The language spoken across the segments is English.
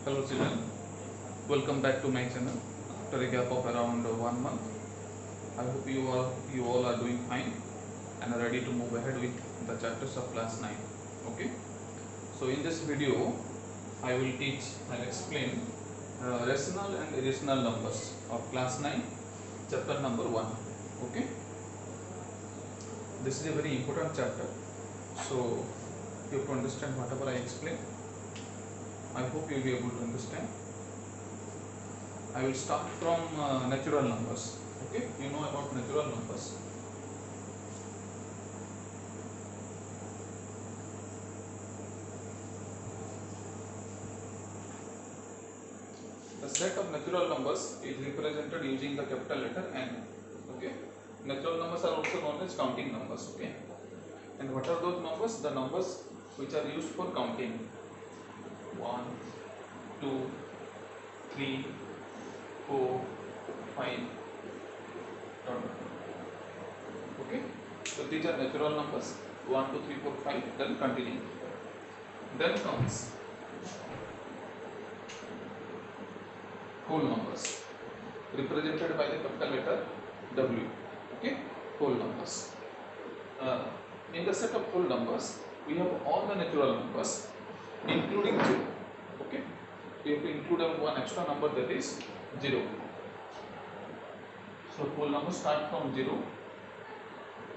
Hello children, welcome back to my channel. After a gap of around 1 month, I hope you all are doing fine and are ready to move ahead with the chapters of class 9. Okay. So in this video, I will teach and explain rational and irrational numbers of class 9, chapter number 1. Okay. This is a very important chapter. So you have to understand whatever I explain. I hope you will be able to understand. I will start from natural numbers. Okay, you know about natural numbers. The set of natural numbers is represented using the capital letter N. Okay, natural numbers are also known as counting numbers. Okay, and what are those numbers? The numbers which are used for counting. 1, 2, 3, 4, 5. Okay, so these are natural numbers. 1, 2, 3, 4, 5. Then continue. Then comes whole numbers represented by the capital letter W. Okay, whole numbers. In the set of whole numbers, we have all the natural numbers, including 0. Okay, we have to include one extra number, that is 0. So whole numbers start from 0,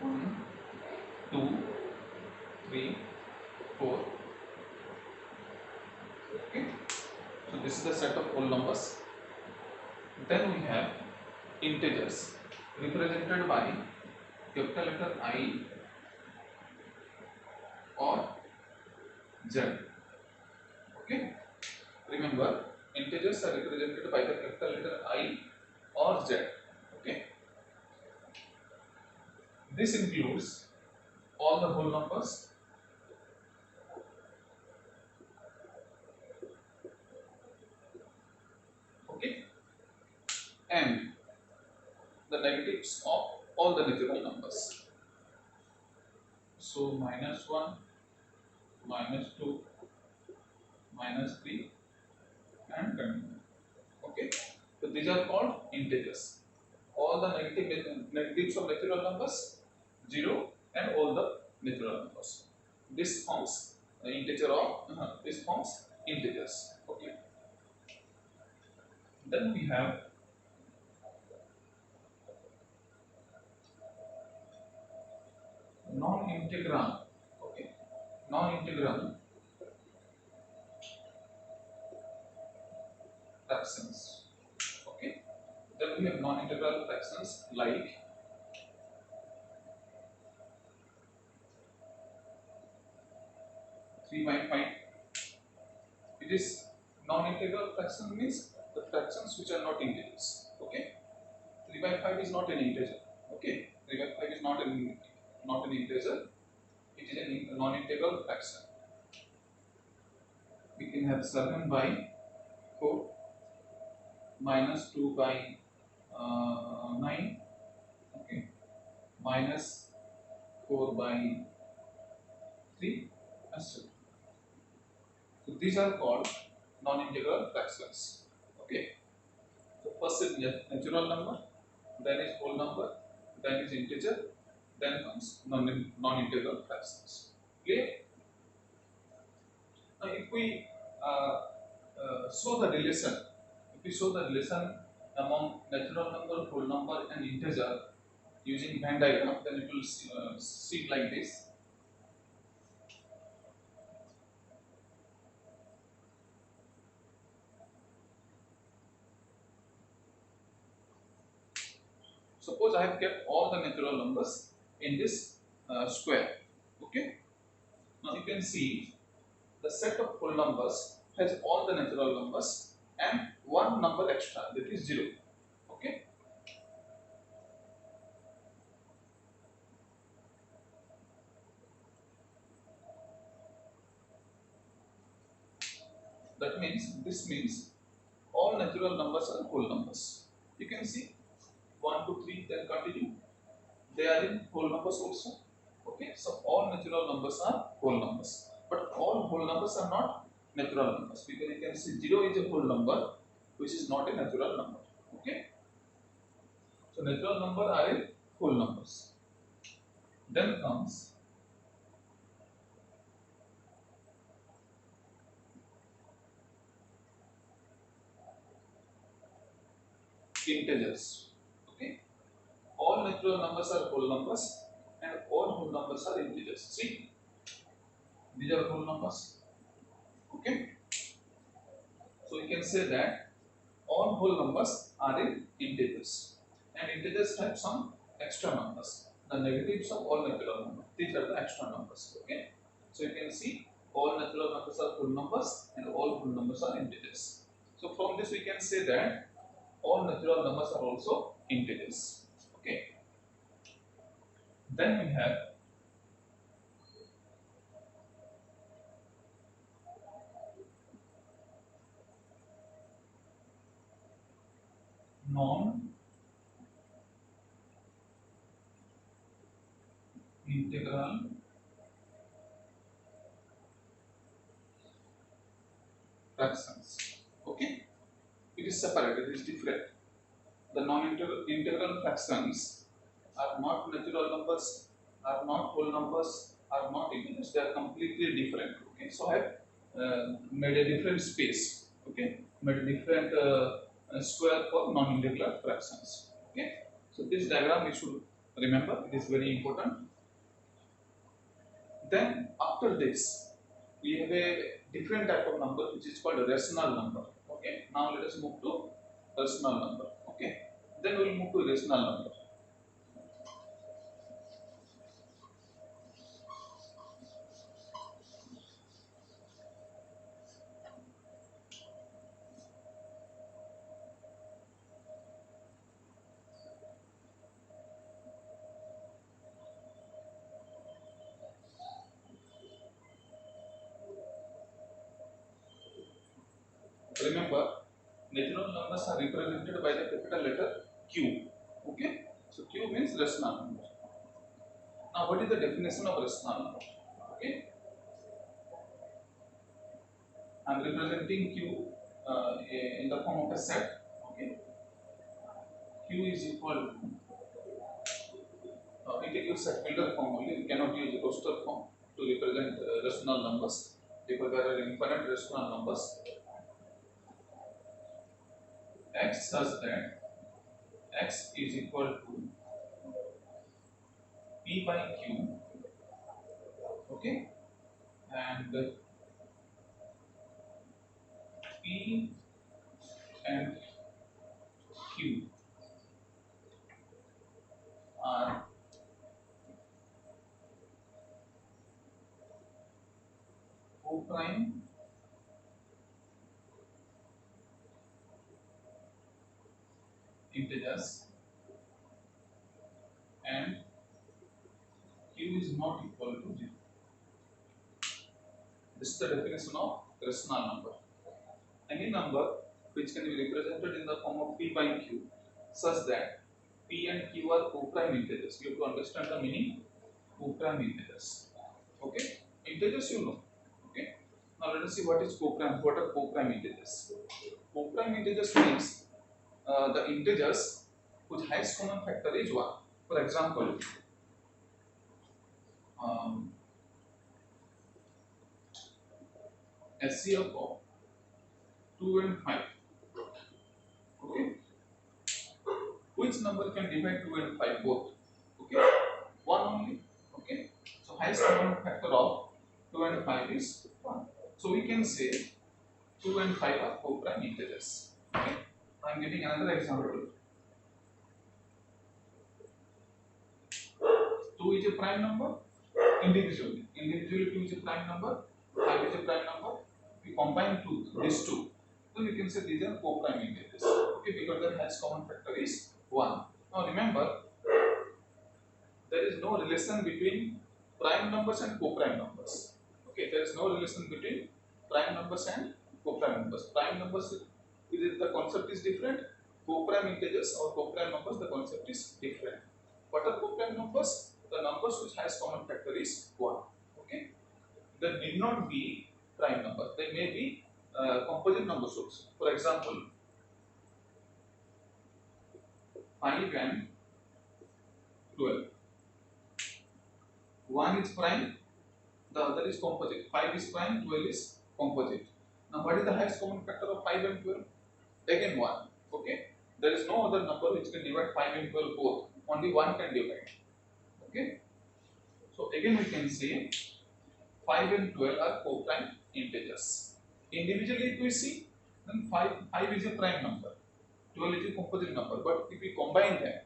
1, 2, 3, 4. Okay, so this is the set of whole numbers. Then we have integers represented by capital letter I or Z. Okay, remember, integers are represented by the capital letter I or Z. Okay, this includes all the whole numbers, okay, and the negatives of all the natural numbers. So -1, -2, -3, and continue. Okay, so these are called integers. All the negatives of natural numbers, 0, and all the natural numbers. This forms the integer of this forms integers. Okay. Then we have non-integral. Okay, non-integral fractions. Okay, then we have non-integral fractions like 3/5. It is non-integral fraction means the fractions which are not integers. Okay, 3/5 is not an integer. Okay, 3/5 is not an integer. It is a non-integral fraction. We can have 7/4, -2/9, okay, -4/3, etc. So these are called non-integral fractions. Okay. So first is natural number, then is whole number, then is integer, then comes non-integral fractions. Clear? Now, if we show the relation, among natural number, whole number, and integer using Venn diagram, then it will seem like this. Suppose I have kept all the natural numbers in this square. Okay. Now you can see the set of whole numbers has all the natural numbers and one number extra, that is 0. Okay. This means all natural numbers are whole numbers. You can see 1, 2, 3, then continue. They are in whole numbers also. Okay, so all natural numbers are whole numbers, but all whole numbers are not natural numbers, because you can see 0 is a whole number which is not a natural number. Okay, so natural number are in whole numbers. Then comes integers. Okay, all natural numbers are whole numbers and all whole numbers are integers. See, these are whole numbers. Okay, so you can say that all whole numbers are in integers, and integers have some extra numbers. The negatives of all natural numbers. These are the extra numbers. Okay, so you can see all natural numbers are whole numbers and all whole numbers are integers. So from this we can say that all natural numbers are also integers. Okay, then we have non-integral fractions. Okay, it is separated, it is different. The non-integral fractions are not natural numbers, are not whole numbers, are not integers. They are completely different. Okay, so I have made a different space. Okay, made a different square for non-integral fractions. Okay, so this diagram you should remember. It is very important. Then after this, we have a different type of number which is called a rational number. Okay, now let us move to rational number. Okay, then we will move to rational number. Remember, natural numbers are represented by the capital letter Q. Okay, so Q means rational number. Now, what is the definition of rational number? Okay, I am representing Q in the form of a set. Okay, Q is equal to it gives a filter form only. We cannot use a roster form to represent rational numbers because there are infinite rational numbers. X such that X is equal to P by Q. Okay, and P and Q are co-prime integers and Q is not equal to 0. This is the definition of rational number. Any number which can be represented in the form of P by Q such that P and Q are co-prime integers. You have to understand the meaning co-prime integers. Okay, integers you know. Okay, now let us see what is co-prime. What are co-prime integers? Co-prime integers means the integers whose highest common factor is 1. For example, SCF of 2 and 5. Okay, which number can divide 2 and 5 both? Okay, 1 only. Okay, so highest common factor of 2 and 5 is 1. So we can say 2 and 5 are co-prime integers. Okay, I am giving another example. 2 is a prime number individually. Individually 2 is a prime number, 5 is a prime number. We combine these two, then we can say these are co-prime integers. Okay, because their highest common factor is 1. Now remember, there is no relation between prime numbers and co-prime numbers. Okay, there is no relation between prime numbers and co-prime numbers. Prime numbers, the concept is different. Co-prime integers or co-prime numbers, the concept is different. What are co-prime numbers? The numbers whose highest common factor is 1. Okay, there need not be prime number. They may be composite numbers also. For example, 5 and 12. One is prime, the other is composite. 5 is prime, 12 is composite. Now, what is the highest common factor of 5 and 12? Again 1. Okay. There is no other number which can divide 5 and 12 both. Only one can divide. Okay. So again we can say 5 and 12 are co-prime integers. Individually if we see, then 5 is a prime number, 12 is a composite number. But if we combine them,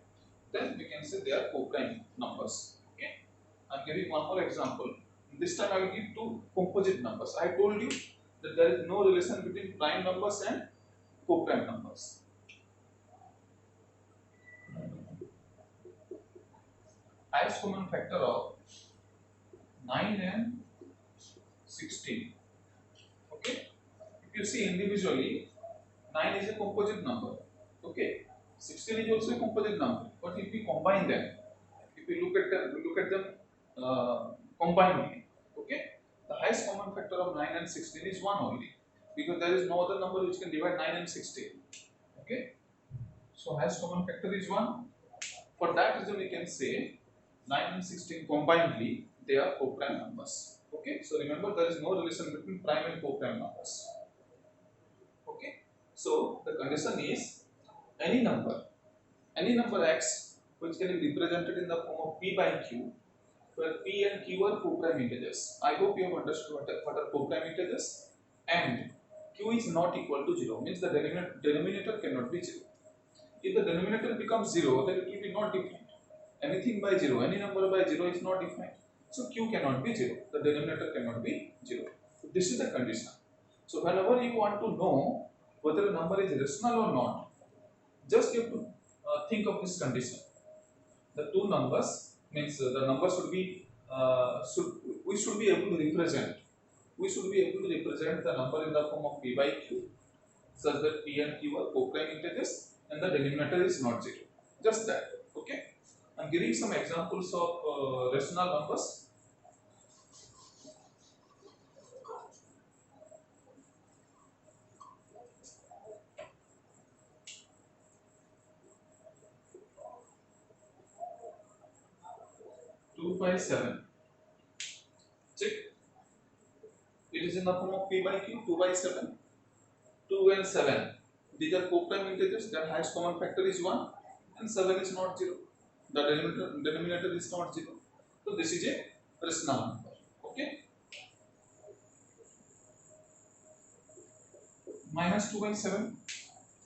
then we can say they are co-prime numbers. Okay. I am giving one more example. This time I will give two composite numbers. I told you that there is no relation between prime numbers and co-prime numbers. Highest common factor of 9 and 16. Okay. If you see individually, 9 is a composite number. Okay. 16 is also a composite number. But if we combine them, if we look at them combinedly, okay, the highest common factor of 9 and 16 is 1 only, because there is no other number which can divide 9 and 16. Okay. So highest common factor is 1. For that reason, we can say 9 and 16 combinedly, they are co-prime numbers. Okay. So remember, there is no relation between prime and co-prime numbers. Okay. So the condition is any number x which can be represented in the form of p by q, where p and q are co-prime integers. I hope you have understood what are co-prime integers. And q is not equal to 0, means the denominator cannot be 0. If the denominator becomes 0, then it will be not defined. Anything by 0, any number by 0 is not defined. So q cannot be 0, the denominator cannot be 0. So this is the condition. So whenever you want to know whether a number is rational or not, just you have to think of this condition. The two numbers means the number should be we should be able to represent. We should be able to represent the number in the form of p by q, such that p and q are co-prime integers and the denominator is not 0. Just that. Okay. I am giving some examples of rational numbers. Two by 7. Check. It is in the form of p by q. 2 by 7. 2 and 7. These are co-prime integers. Their highest common factor is 1, and 7 is not 0. The denominator is not 0. So this is a rational number. Okay. Minus 2 by 7,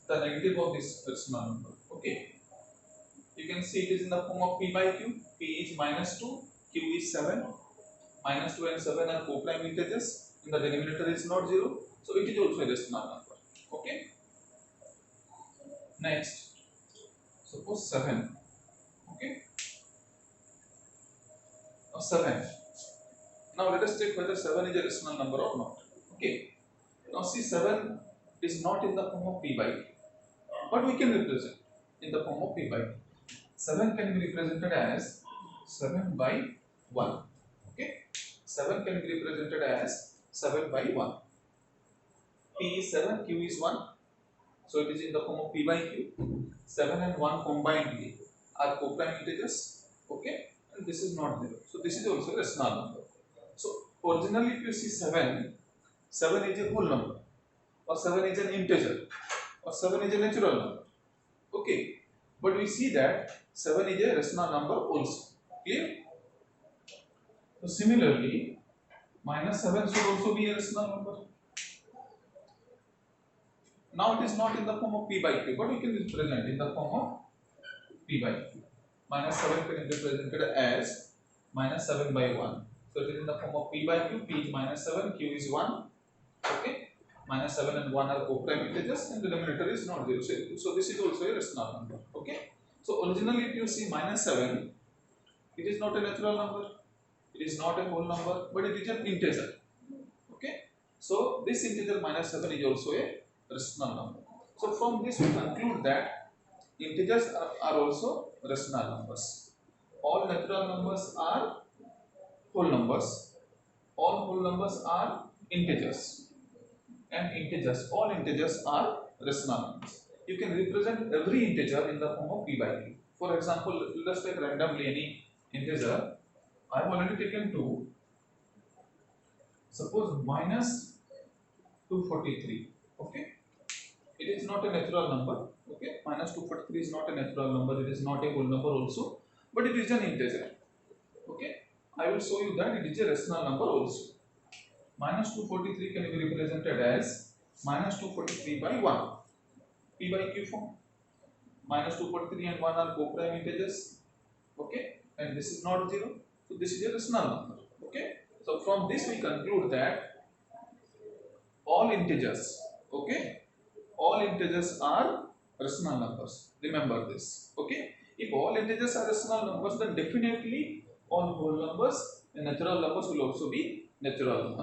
the negative of this rational number. Okay. You can see it is in the form of p by q. P is minus 2, q is 7. Minus 2 and 7 are co-prime integers, and the denominator is not 0. So it is also a rational number. Okay. Next, suppose 7. Okay. Now 7. Now let us check whether 7 is a rational number or not. Okay. Now see, 7 is not in the form of p by q, but we can represent in the form of p by q. 7 can be represented as 7 by 1. Okay. 7 can be represented as 7 by 1. P is 7, q is 1. So it is in the form of p by q. 7 and 1 combinedly are co-prime integers. Okay. And this is not 0. So this is also a rational number. So originally if you see 7 is a whole number, or 7 is an integer, or 7 is a natural number. Okay. But we see that 7 is a rational number also. Clear? So similarly, minus 7 should also be a rational number. Now it is not in the form of p by q, but we can represent in the form of p by q. Minus 7 can be represented as minus 7 by 1. So it is in the form of p by q. P is minus 7, q is 1. Okay. Minus 7 and 1 are co-prime integers, and the denominator is not 0. So this is also a rational number. Okay. So originally if you see minus 7, it is not a natural number. It is not a whole number, but it is an integer. Okay. So this integer minus 7 is also a rational number. So from this we conclude that integers are also rational numbers. All natural numbers are whole numbers. All whole numbers are integers, and integers, all integers are rational numbers. You can represent every integer in the form of p by q. For example, let's take randomly any integer. I have already taken 2. Suppose minus 243. Okay, it is not a natural number. Okay, minus 243 is not a natural number. It is not a whole number also, but it is an integer. Okay, I will show you that it is a rational number also. Minus 243 can be represented as minus 243 by 1, p by q form. Minus 243 and 1 are co-prime integers. Okay, and this is not 0, so this is a rational number. Okay, so from this we conclude that all integers, okay, all integers are rational numbers. Remember this. Okay, if all integers are rational numbers, then definitely all whole numbers and natural numbers will also be natural.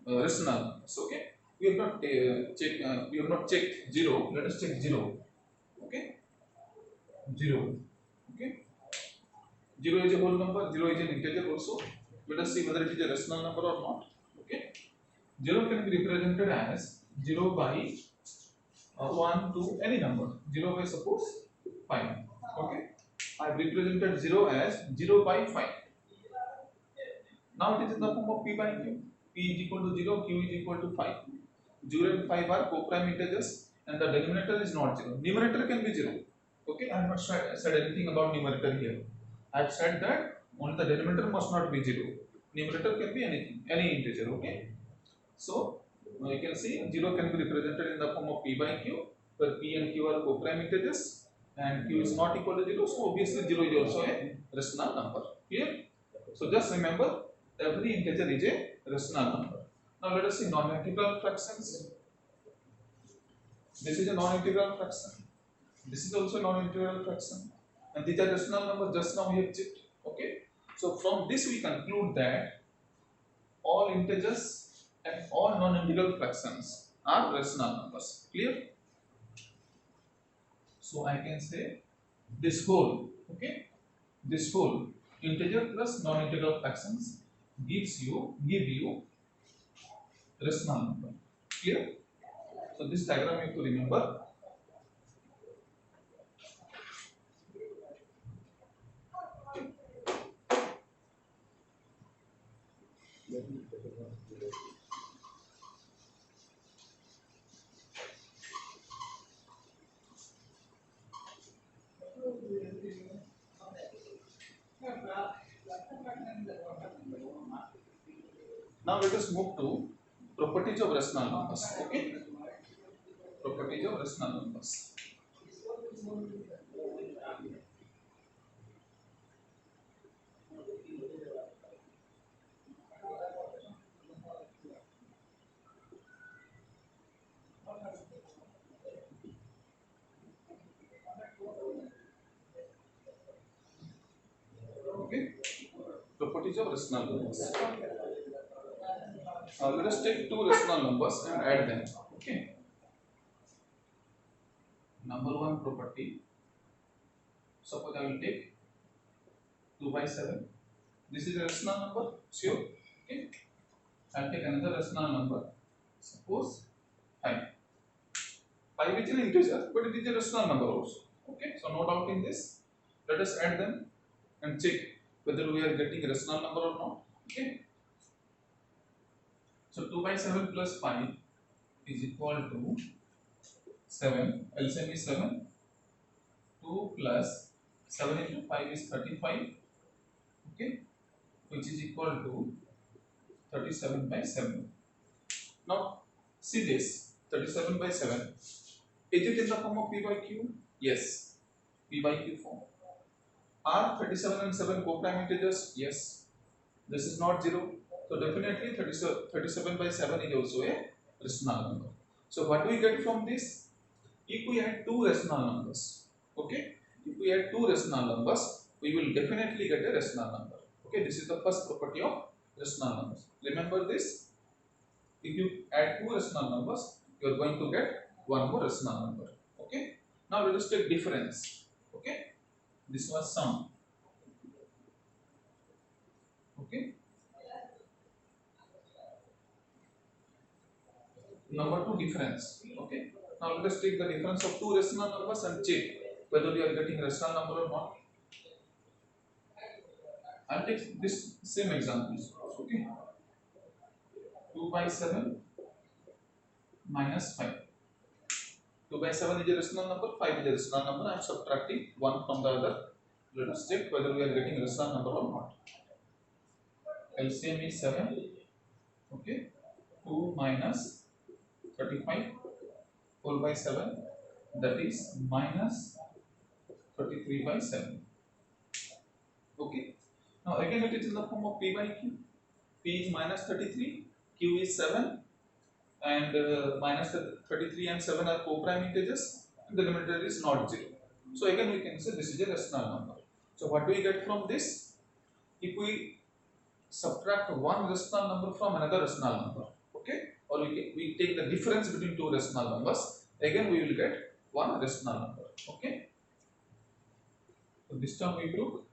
Rational numbers. Okay, we have not we have not checked 0. Let us check 0. Okay, 0. Okay, 0 is a whole number. 0 is an integer also. Let us see whether it is a rational number or not. Okay, 0 can be represented as 0 by 1 to any number. 0 by suppose 5. Okay, I have represented 0 as 0 by 5. Now it is in the form of p by q. P is equal to 0, q is equal to 5. 0 and 5 are co-prime integers, and the denominator is not 0. Numerator can be 0. Okay, I have not said anything about numerator here. I have said that only the denominator must not be 0. Numerator can be anything, any integer. Okay, so you can see 0 can be represented in the form of p by q, where p and q are co-prime integers, and q is not equal to 0, so obviously 0 is also a rational number. Clear? So just remember, every integer is a rational number. Now let us see non-integral fractions. This is a non-integral fraction. This is also a non-integral fraction, and these are rational numbers. Just now we have checked. Okay, so from this we conclude that all integers and all non-integral fractions are rational numbers. Clear? So I can say this whole, okay, this whole integer plus non-integral fractions give you rational number. Clear? So this diagram you have to remember. Now let us move to properties of rational numbers. Okay, properties of rational numbers. Okay, properties of rational numbers. Let us take two rational numbers and add them. Okay. Number one property. Suppose I will take 2 by 7. This is a rational number. Sure. Okay. I will take another rational number. Suppose 5. 5 is an integer, but it is a rational number also. Okay. So no doubt in this. Let us add them and check whether we are getting a rational number or not. Okay. So 2 by 7 plus 5 is equal to 7. LCM is 7. 2 plus 7 into 5 is 35. Okay, which is equal to 37 by 7. Now see this 37 by 7. Is it in the form of p by q? Yes, p by q form. Are 37 and 7 co-prime integers? Yes. This is not 0. So definitely 37 by 7 is also a rational number. So what do we get from this? If we add two rational numbers, okay, if we add two rational numbers, we will definitely get a rational number. Okay, this is the first property of rational numbers. Remember this. If you add two rational numbers, you are going to get one more rational number. Okay. Now let us take difference. Okay. This was sum. Okay. number to difference. Okay, now let us take the difference of two rational numbers and check whether we are getting rational number or not. I'll take this same examples. Okay, 2 by 7 minus 5. 2 by 7 is a rational number, 5 is a rational number. I am subtracting one from the other. Let us check whether we are getting rational number or not. LCM is 7. Okay, 2 minus 35 whole by 7, that is minus 33 by 7. Okay, now again it is in the form of p by q. P is minus 33, q is 7, and minus 33 and 7 are co-prime integers, and the denominator is not 0. So again we can say this is a rational number. So what do we get from this? If we subtract one rational number from another rational number, okay, or we take the difference between two rational numbers, again we will get one rational number. Okay, so this time we took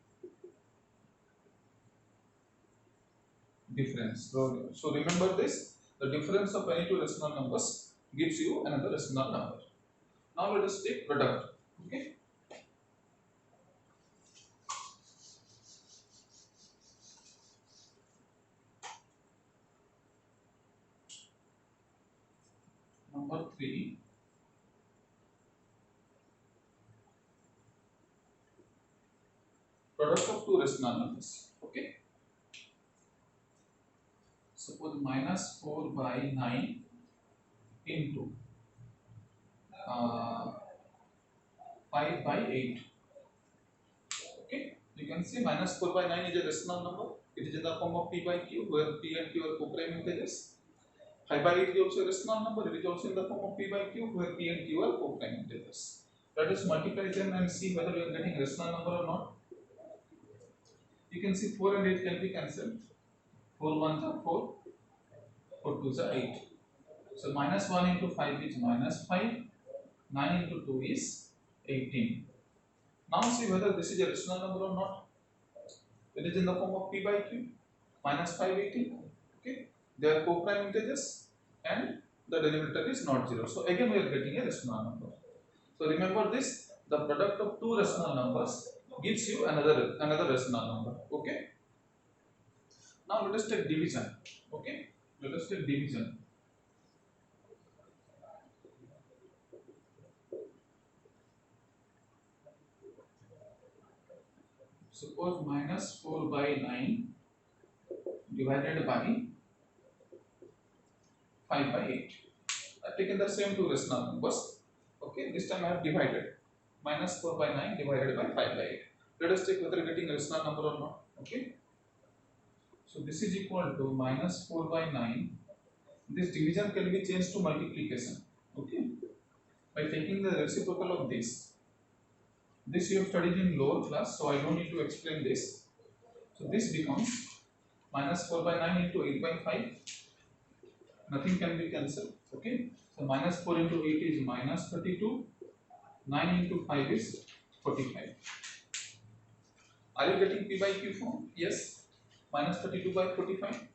difference. So remember this, the difference of any two rational numbers gives you another rational number. Now let us take product. Okay, number 3, product of two rational numbers. Okay, suppose minus 4 by 9 into 5 by 8. Okay, you can see minus 4 by 9 is a rational number. It is in the form of p by q, where p and q are co-prime integers. 5 by 8 is also a rational number. It is also in the form of p by q, where p and q are co-prime integers. Let us multiply them and see whether we are getting a rational number or not. You can see 4 and 8 can be cancelled. 4 1s are 4, 4 2s are 8. So minus 1 into 5 is minus 5, 9 into 2 is 18. Now see whether this is a rational number or not. It is in the form of p by q, minus 5, 18. Okay, they are co-prime integers and the denominator is not 0. So again we are getting a rational number. So remember this, the product of two rational numbers gives you another rational number. Okay, now let us take division. Okay, let us take division. Suppose minus 4 by 9 divided by 5 by 8. I have taken the same two rational numbers. Okay, this time I have divided. Minus 4 by 9 divided by 5 by 8. Let us check whether getting a rational number or not. Okay, so this is equal to minus 4 by 9. This division can be changed to multiplication. Okay, by taking the reciprocal of this. This you have studied in lower class, so I don't need to explain this. So this becomes minus 4 by 9 into 8 by 5. Nothing can be cancelled. Okay, so minus 4 into 8 is minus 32. 9 into 5 is 45. Are you getting p by q form? Yes. Minus 32 by 45.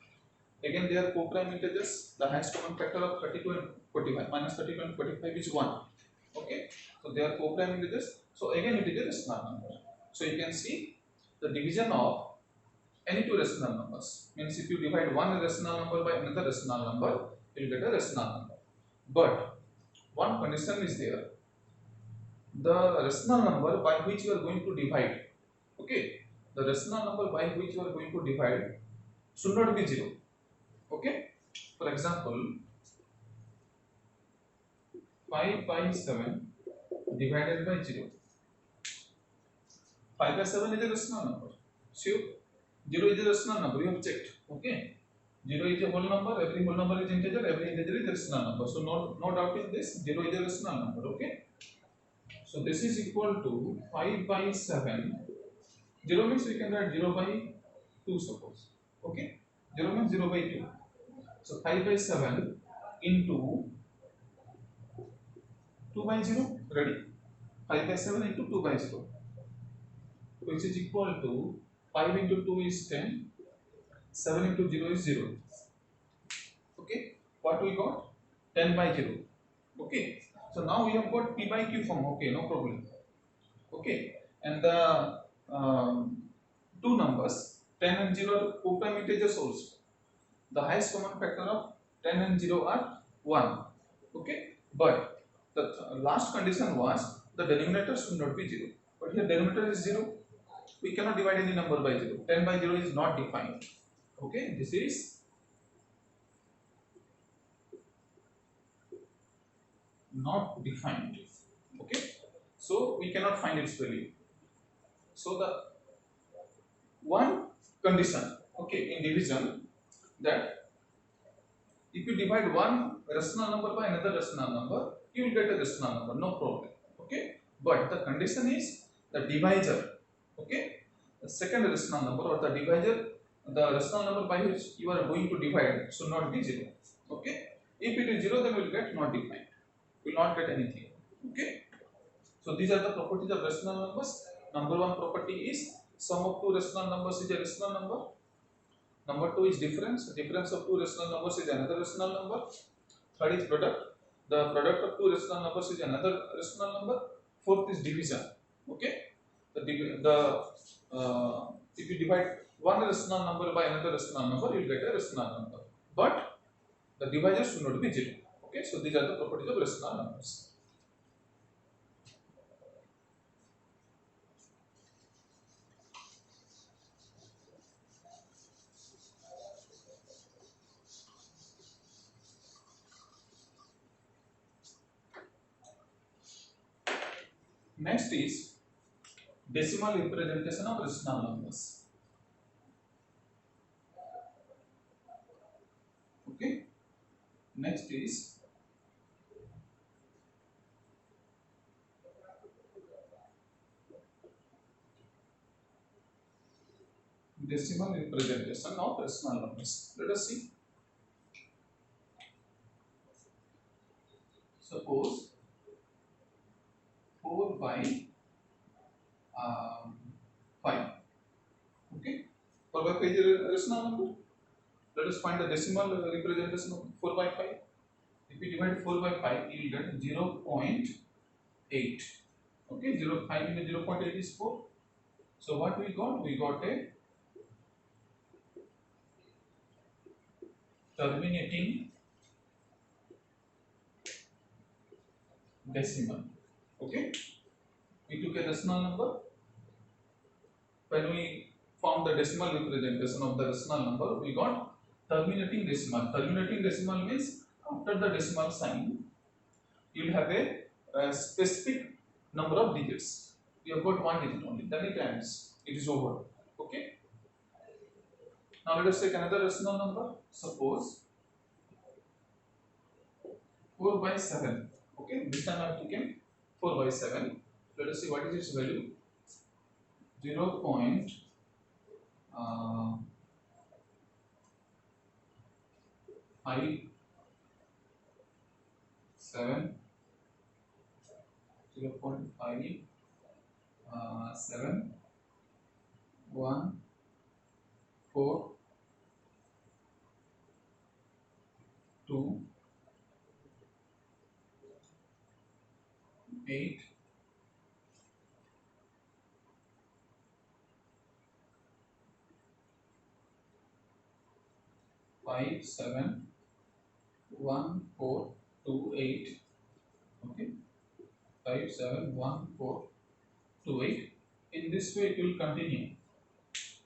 Again, they are co-prime integers. The highest common factor of 32 and 45. Minus 32 and 45 is 1. Okay, so they are co-prime integers. So again, it is a rational number. So you can see the division of any two rational numbers means if you divide one rational number by another rational number, you will get a rational number. But one condition is there: the rational number by which you are going to divide, okay, the rational number by which you are going to divide should not be 0. Okay, for example, 5 by 7 divided by 0. 5 by 7 is a rational number. Sure, 0 is a rational number, you have checked. Okay, 0 is a whole number, every whole number is integer, every integer is a rational number. So no doubt in this, 0 is a rational number. Okay, so this is equal to 5 by 7. 0 means we can write 0 by 2, suppose. Okay, 0 means 0 by 2. So 5 by 7 into 2 by 0. Ready? 5 by 7 into 2 by 0, which is equal to 5 into 2 is 10. 7 into 0 is 0. Okay, what we got? 10 by 0. Okay, so now we have got p by q form. Okay, no problem. Okay, and the two numbers 10 and 0 are co-prime integers also. The highest common factor of 10 and 0 are 1. Okay, but the last condition was the denominator should not be 0. But here denominator is 0. We cannot divide any number by 0. 10 by 0 is not defined. Okay, this is not defined. Okay, so we cannot find its value. So the one condition, okay, in division, that if you divide one rational number by another rational number, you will get a rational number, no problem. Okay, but the condition is the divisor. Okay, the second rational number or the divisor, the rational number by which you are going to divide should not be 0. Okay, if it is 0, then we will get not defined. We will not get anything. Okay, so these are the properties of rational numbers. Number one property is sum of two rational numbers is a rational number. Number two is difference. Difference of two rational numbers is another rational number. Third is product. The product of two rational numbers is another rational number. Fourth is division. Okay. If you divide one rational number by another rational number, you will get a rational number. But the divisor should not be 0. Okay. So these are the properties of rational numbers. Next is decimal representation of rational numbers. Okay. Next is decimal representation of rational numbers. Let us see. Suppose 4 by 5. Okay, 4 by 5 is a rational number. Let us find the decimal representation of 4 by 5. If we divide 4 by 5, you will get 0.8. Okay, 5 into 0.8 is 4. So what we got? We got a terminating decimal. Okay, we took a rational number. When we found the decimal representation of the rational number, we got terminating decimal. Terminating decimal means after the decimal sign, you will have a specific number of digits. You have got one digit only, then it ends. It is over. Okay. Now let us take another rational number. Suppose 4 by 7. Okay. This time I have taken 4 by 7. Let us see what is its value. 0.5 7 0.5 7 1 4 2 8 5 7 1 4 2 8. Okay, 5 7 1 4 2 8. In this way it will continue.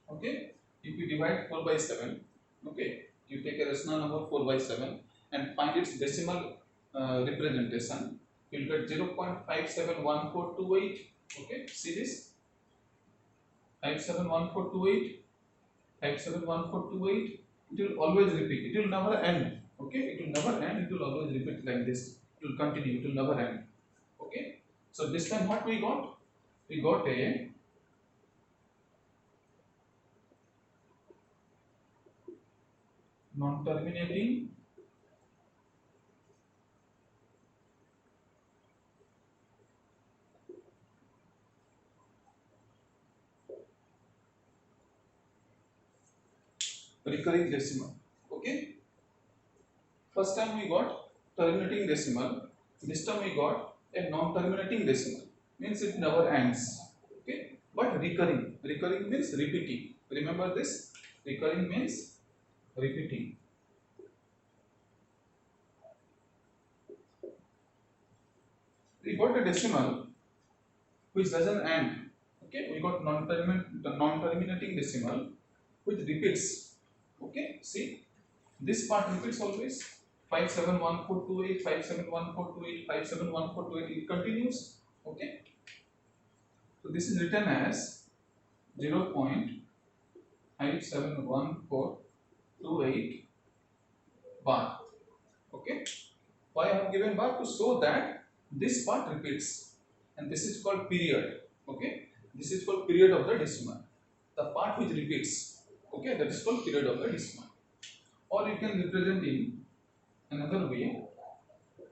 Okay, if you divide 4 by 7, okay, you take a rational number 4 by 7 and find its decimal representation, you will get 0.571428. Okay, see this 571428, 571428. It will always repeat, it will never end. Okay, it will never end, it will always repeat like this, it will continue, it will never end. Okay, so this time what we got? We got a non-terminating recurring decimal. Okay, first time we got terminating decimal. This time we got a non-terminating decimal. Means it never ends. Okay. But recurring. Recurring means repeating. Remember this? Recurring means repeating. We got a decimal which doesn't end. Okay. We got non-terminating decimal which repeats. Okay. See, this part repeats always. 571428, 571428, 571428. It continues. Okay. So this is written as 0.571428 bar. Okay. Why I have given bar? To show that this part repeats, and this is called period. Okay. This is called period of the decimal. The part which repeats. Okay. That is called period of the decimal. Or you can represent in another way.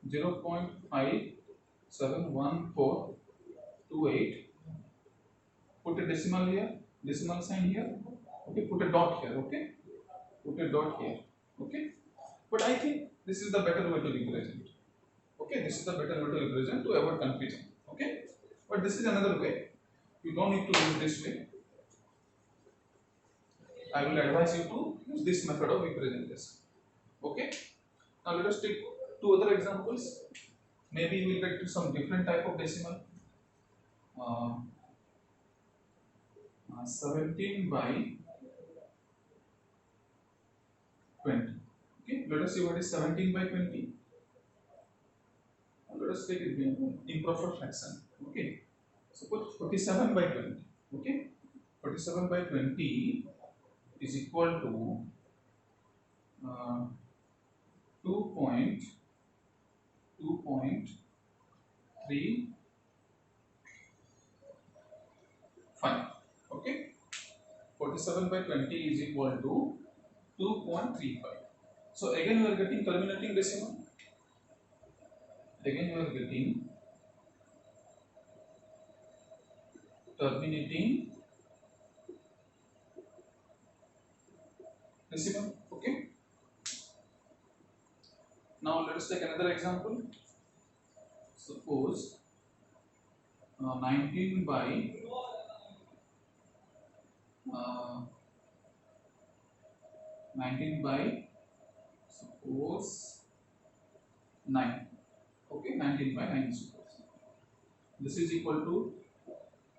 0.571428. Put a decimal here, decimal sign here. Okay, put a dot here. Okay, put a dot here. Okay, but I think this is the better way to represent. Okay, this is the better way to represent to avoid confusion. Okay, but this is another way. You don't need to use this way. I will advise you to use this method of representation. Okay, now let us take two other examples. Maybe we will get to some different type of decimal. 17 by 20. Okay, let us see what is 17 by 20. Let us take it in improper fraction. Okay, so put 47 by 20. Okay, 47 by 20 is equal to 2.35. Okay, 47 by 20 is equal to 2.35. So again we are getting terminating decimal. Again we are getting terminating decimal. Okay. Now let us take another example. Suppose 19 by 19 by suppose 9. Okay, 19 by 9 suppose. This is equal to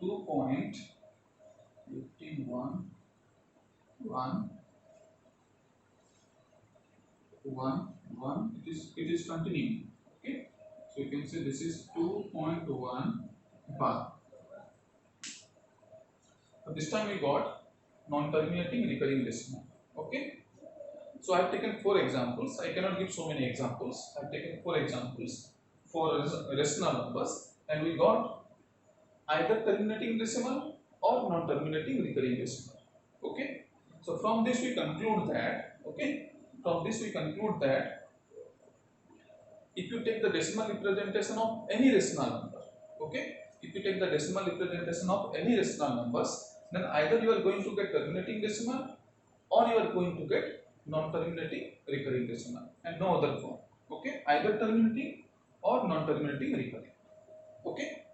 2.15111. It is continuing. Okay, so you can say this is 2.1 bar. So this time we got non-terminating recurring decimal. Okay, so I have taken 4 examples. I cannot give so many examples. I have taken 4 examples for rational numbers, and we got either terminating decimal or non-terminating recurring decimal. Okay, so from this we conclude that, okay, from this we conclude that if you take the decimal representation of any rational number, okay, if you take the decimal representation of any rational numbers, then either you are going to get terminating decimal or you are going to get non-terminating recurring decimal, and no other form. Okay, either terminating or non-terminating recurring. Okay,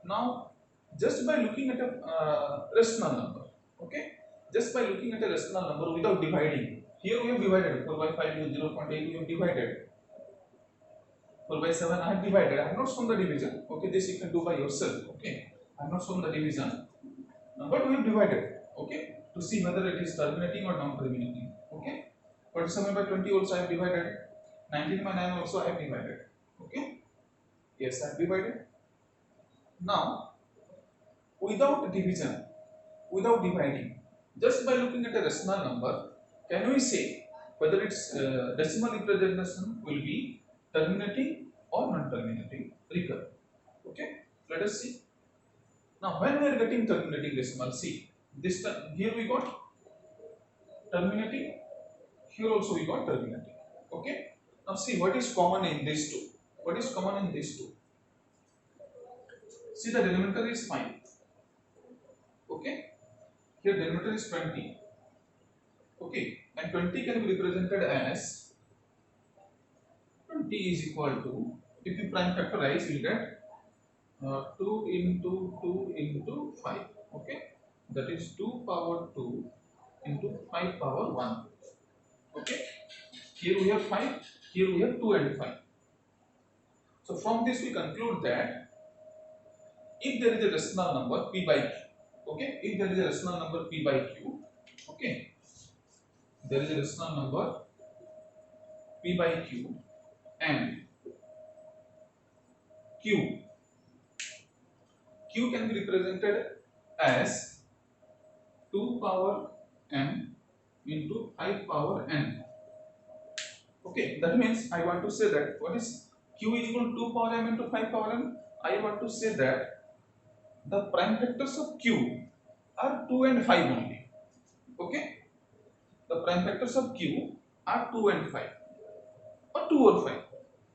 now just by looking at a rational number, okay, just by looking at a rational number without dividing, here we have divided 4 by 5 is 0.8, we have divided 4 by 7, I have divided, I have not shown the division. Okay, this you can do by yourself. Okay, I have not shown the division, but we have divided. Okay, to see whether it is terminating or non-terminating. Okay, 47 by 20 also I have divided, 19 by 9 also I have divided. Okay, yes, I have divided. Now, without division, without dividing, just by looking at a rational number, can we say whether its decimal representation will be terminating or non-terminating recurring? Okay, let us see. Now, when we are getting terminating decimal, see this time here we got terminating, here also we got terminating. Okay, now see what is common in these two. What is common in these two? See, the denominator is 5. Okay, here denominator is 20. Okay, and 20 can be represented as 20 is equal to, if you prime factorize, you get 2 into 2 into 5. Okay, that is 2 power 2 into 5 power 1. Okay, here we have 5, here we have 2 and 5. So from this we conclude that if there is a rational number p by q, okay, if there is a rational number p by q, okay, there is a rational number p by q and q can be represented as 2 power m into 5 power n. Okay, that means I want to say that what is q is equal to 2 power m into 5 power n. I want to say that the prime factors of q are 2 and 5 only. Okay, the prime factors of q are 2 and 5, or 2 or 5.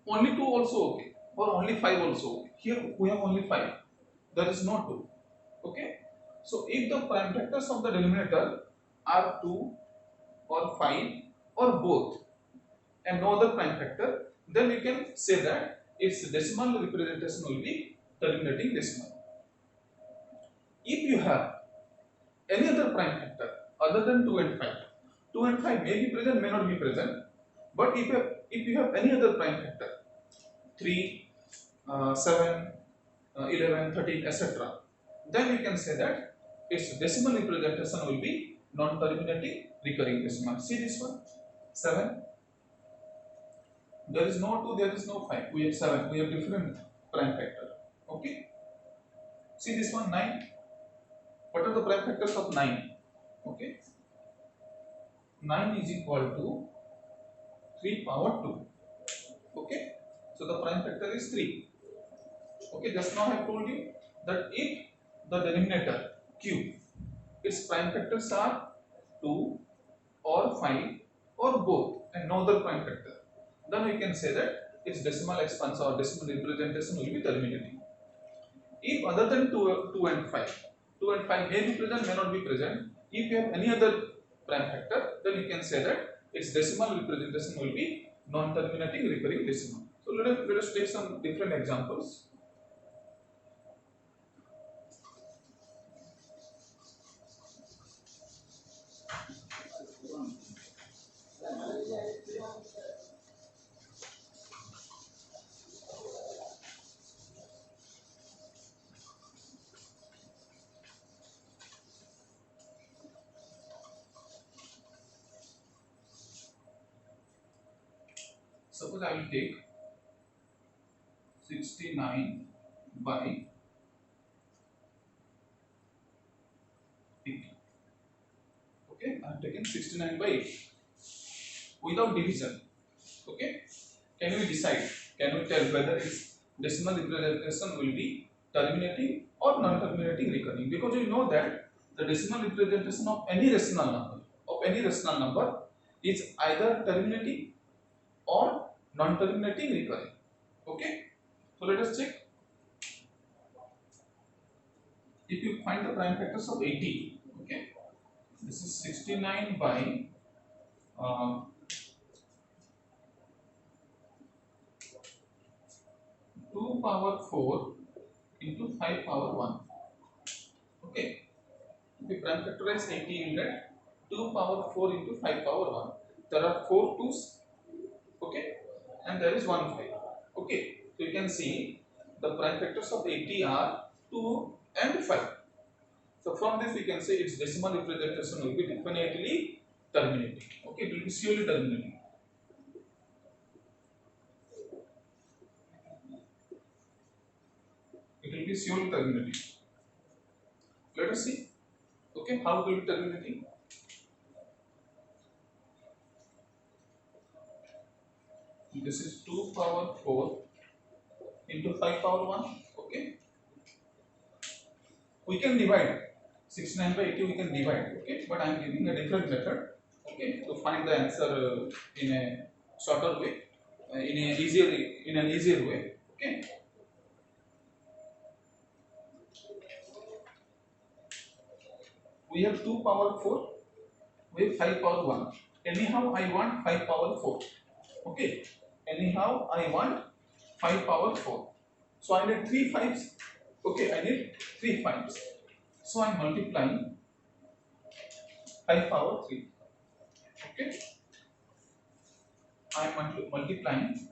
Only 2 also okay, or only 5 also okay. Here we have only 5. There is no 2. Okay, so if the prime factors of the denominator are 2 or 5 or both, and no other prime factor, then you can say that its decimal representation will be terminating decimal. If you have any other prime factor other than 2 and 5, 2 and 5 may be present, may not be present, but if you have any other prime factor, 3, 7, 11, 13, etc., then you can say that its decimal representation will be non-terminating recurring decimal. See this one, 7. There is no 2, there is no 5. We have 7. We have different prime factor. Okay. See this one, 9. What are the prime factors of 9? Okay. 9 is equal to 3 power 2. Okay. So the prime factor is 3. Okay. Just now I have told you that if the denominator q, its prime factors are 2 or 5 or both, and no other prime factor, then we can say that its decimal expansion or decimal representation will be terminating. If other than 2 and 5, 2 and 5 may be present, may not be present, if you have any other prime factor, then you can say that its decimal representation will be non-terminating recurring decimal. So let us take some different examples. Suppose I will take 69 by 80. Okay, I have taken 69 by 80 without division. Okay, can we decide? Can we tell whether its decimal representation will be terminating or non-terminating recurring? Because we know that the decimal representation of any rational number is either terminating or non-terminating recurring. Okay, so let us check. If you find the prime factors of 80, okay, this is 69 by 2 power 4 into 5 power 1. Okay, if you prime factorize 80, you will get 2 power 4 into 5 power 1. There are 4 2's, okay, and there is 1 5. Okay, so you can see the prime factors of 80 are 2 and 5. So from this we can say its decimal representation will be definitely terminating. Okay, it will be surely terminating. It will be surely terminating. Let us see. Okay, how it will be terminating. This is 2 power 4 into 5 power 1. Okay, we can divide 69 by 80, we can divide. Okay, but I am giving a different method. Okay, to find the answer in a shorter way, in an easier way. Okay, we have 2 power 4, we have 5 power 1. Anyhow, I want 5 power 4. Okay, Anyhow, I want 5 power 4. So I need 3 5s. Okay, I need 3 5s. So I'm multiplying 5 power 3. Okay, I'm multiplying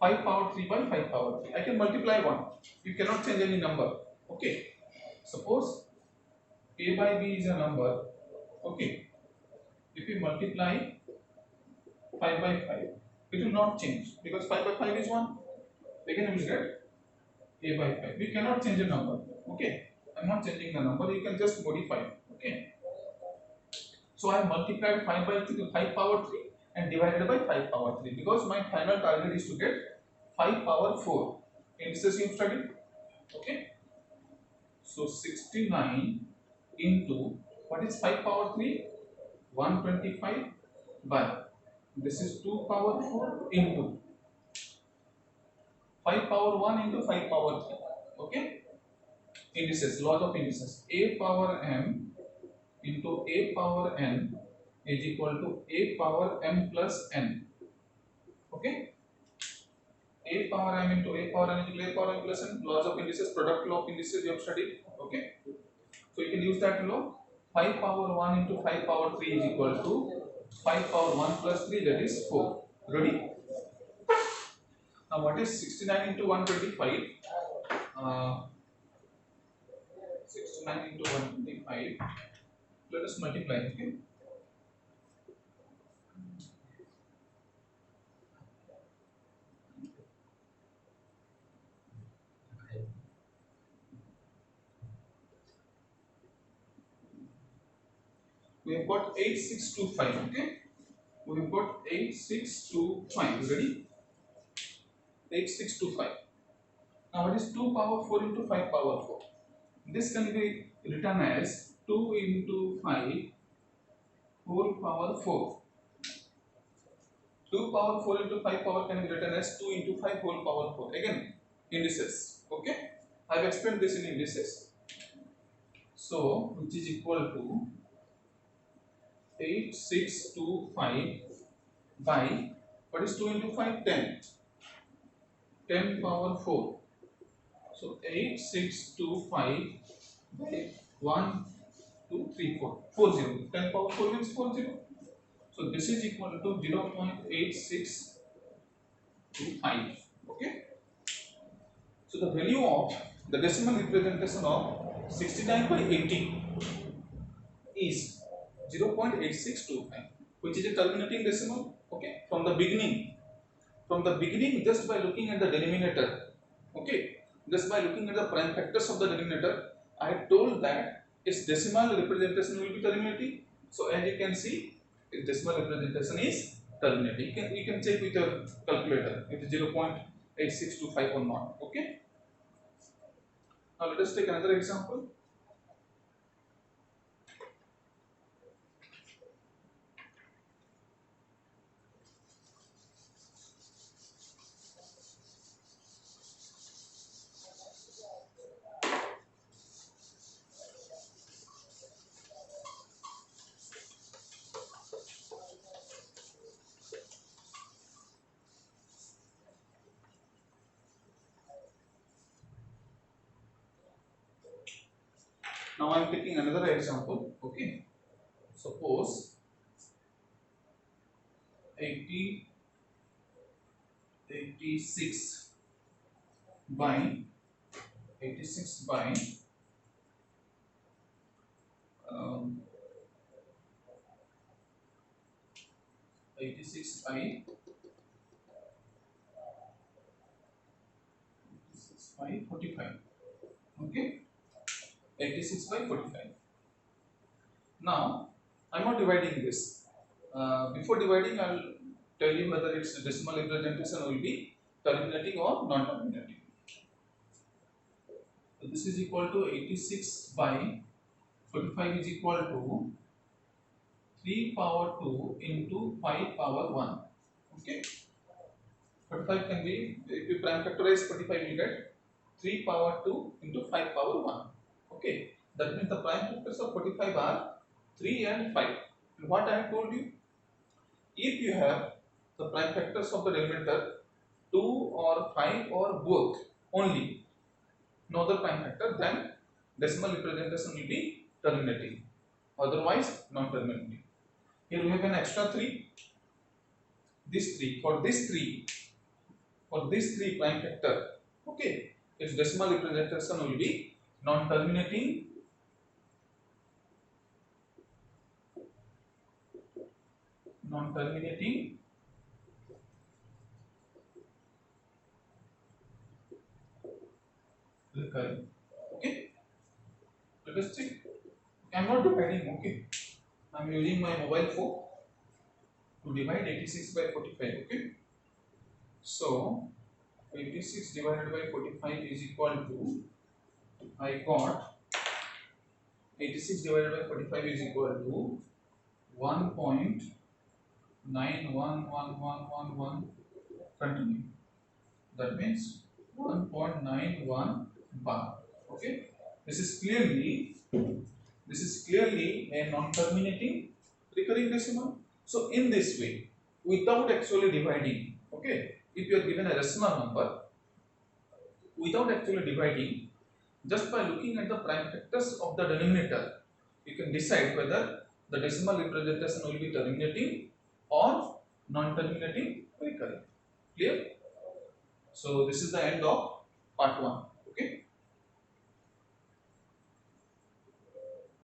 5 power 3 by 5 power 3. I can multiply 1. You cannot change any number. Okay, suppose a by b is a number. Okay, if you multiply 5 by 5, it will not change because 5 by 5 is 1. Again, you will get a by 5. We cannot change a number. Okay, I'm not changing the number. You can just modify. Okay, so I multiplied 5 by 3 to 5 power 3 and divided by 5 power 3 because my final target is to get 5 power 4. Indices you have studied. Okay, so 69 into what is 5 power 3? 125 by this is 2 power 4 into 5 power 1 into 5 power 3. Okay, indices, laws of indices. A power m into a power n is equal to a power m plus n. Okay, a power m into a power n is equal to a power m plus n. Laws of indices, product law of indices you have studied. Okay, so you can use that law. 5 power 1 into 5 power 3 is equal to 5 power 1 plus 3, that is 4. Ready? Now what is 69 into 125? 69 into 125. Let us multiply. Okay. We have got 8625. Okay. We have got 8625. Ready? 8625. Now what is 2 power 4 into 5 power 4? This can be written as 2 into 5 whole power 4. 2 power 4 into 5 power can be written as 2 into 5 whole power 4. Again, indices. Okay. I have explained this in indices. So, which is equal to 8625 by what is 2 into 5? 10. 10 power 4. So 8625 by 1, 2, 3, 4. 40. 10 power 4 means 40. So this is equal to 0.8625. Okay. So the value of the decimal representation of 69 by 80 is 0.8625, which is a terminating decimal. Okay. From the beginning, just by looking at the denominator, okay, just by looking at the prime factors of the denominator, I told that its decimal representation will be terminating. So as you can see, its decimal representation is terminating. You can check with your calculator if it is 0.8625 or not. Okay. Now let us take another example. Now I am taking another example. Okay. Suppose 86 by 86 by 45. Okay, 86 by 45. Now I am not dividing this. Before dividing, I will tell you whether its decimal representation will be terminating or non-terminating. So this is equal to 86 by 45 is equal to 3 power 2 into 5 power 1. Okay, 45 can be, if you prime factorize 45, you get 3 power 2 into 5 power 1. Okay, that means the prime factors of 45 are 3 and 5. And what I have told you, if you have the prime factors of the denominator 2 or 5 or both only, no other prime factor, then decimal representation will be terminating, otherwise non-terminating. Here we have an extra 3, this 3, for this 3 prime factor, okay, its decimal representation will be non-terminating, recurring. Okay, let us check. I am not dividing, okay, I am using my mobile phone to divide 86 by 45, okay. So 86 divided by 45 is equal to, I got 86 divided by 45 is equal to 1.91111, continue, that means 1.91 bar, okay. This is clearly a non-terminating recurring decimal. So in this way, without actually dividing, okay, if you are given a decimal number, without actually dividing, just by looking at the prime factors of the denominator, you can decide whether the decimal representation will be terminating or non-terminating recurring. Clear? So this is the end of part 1.